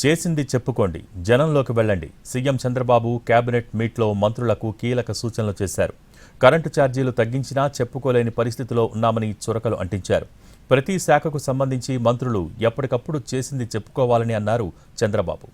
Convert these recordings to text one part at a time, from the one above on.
చేసింది చెప్పుకోండి, జనంలోకి వెళ్ళండి. సీఎం చంద్రబాబు కేబినెట్ మీట్లో మంత్రులకు కీలక సూచనలు చేశారు. కరెంటు ఛార్జీలు తగ్గించినా చెప్పుకోలేని పరిస్థితిలో ఉన్నామని చురకలు అంటించారు. ప్రతి శాఖకు సంబంధించి మంత్రులు ఎప్పటికప్పుడు చేసింది చెప్పుకోవాలని అన్నారు చంద్రబాబు.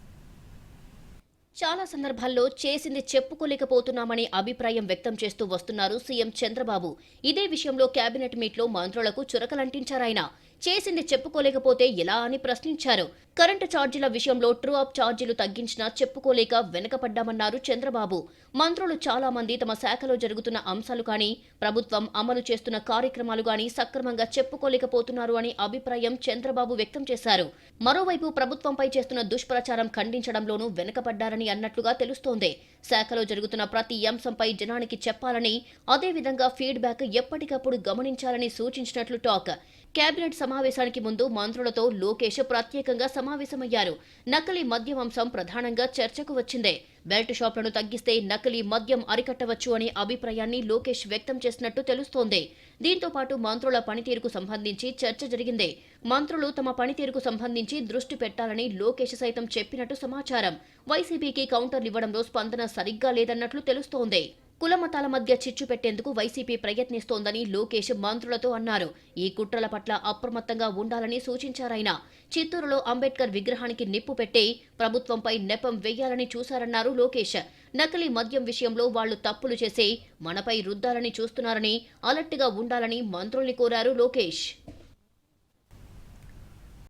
చాలా సందర్భాల్లో చేసింది చెప్పుకోలేకపోతున్నామని అభిప్రాయం వ్యక్తం చేస్తూ వస్తున్నారు సీఎం చంద్రబాబు. ఇదే విషయంలో కేబినెట్ మీట్లో మంత్రులకు చురకలంటించారాయన. చేసింది చెప్పుకోలేకపోతే ఎలా అని ప్రశ్నించారు. కరెంటు ఛార్జీల విషయంలో ట్రూ అప్ ఛార్జీలు తగ్గించినా చెప్పుకోలేక వెనకపడ్డామన్నారు చంద్రబాబు. మంత్రులు చాలా మంది తమ శాఖలో జరుగుతున్న అంశాలు కానీ, ప్రభుత్వం అమలు చేస్తున్న కార్యక్రమాలు కానీ సక్రమంగా చెప్పుకోలేకపోతున్నారు అని అభిప్రాయం చంద్రబాబు వ్యక్తం చేశారు. మరోవైపు ప్రభుత్వంపై చేస్తున్న దుష్ప్రచారం ఖండించడంలోనూ వెనకపడ్డారని అన్నట్లుగా తెలుస్తోంది. శాఖలో జరుగుతున్న ప్రతి అంశంపై జనానికి చెప్పాలని, అదేవిధంగా ఫీడ్బ్యాక్ ఎప్పటికప్పుడు గమనించాలని సూచించినట్లు టాక్. కేబినెట్ సమావేశానికి ముందు మంత్రులతో లోకేష్ ప్రత్యేకంగా సమావేశమయ్యారు. నకిలీ మద్యం అంశం ప్రధానంగా చర్చకు వచ్చిందే. బెల్ట్ షాపులను తగ్గిస్తే నకిలీ మద్యం అరికట్టవచ్చు అనే అభిప్రాయాన్ని లోకేష్ వ్యక్తం చేసినట్టు తెలుస్తోంది. దీంతో పాటు మంత్రుల పనితీరుకు సంబంధించి చర్చ జరిగింది. మంత్రులు తమ పనితీరుకు సంబంధించి దృష్టి పెట్టాలని లోకేష్ సైతం చెప్పినట్టు సమాచారం. వైసీపీకి కౌంటర్లు ఇవ్వడంలో స్పందన సరిగ్గా లేదన్నట్లు తెలుస్తోంది. కులమతాల మధ్య చిచ్చు పెట్టేందుకు వైసీపీ ప్రయత్నిస్తోందని లోకేష్ మంత్రులతో అన్నారు. ఈ కుట్రల పట్ల అప్రమత్తంగా ఉండాలని సూచించారాయన. చిత్తూరులో అంబేద్కర్ విగ్రహానికి నిప్పు పెట్టి ప్రభుత్వంపై నెపం వెయ్యాలని చూశారన్నారు లోకేష్. నకిలీ మద్యం విషయంలో వాళ్లు తప్పులు చేసి మనపై రుద్దాలని చూస్తున్నారని, అలర్ట్గా ఉండాలని మంత్రుల్ని కోరారు లోకేష్.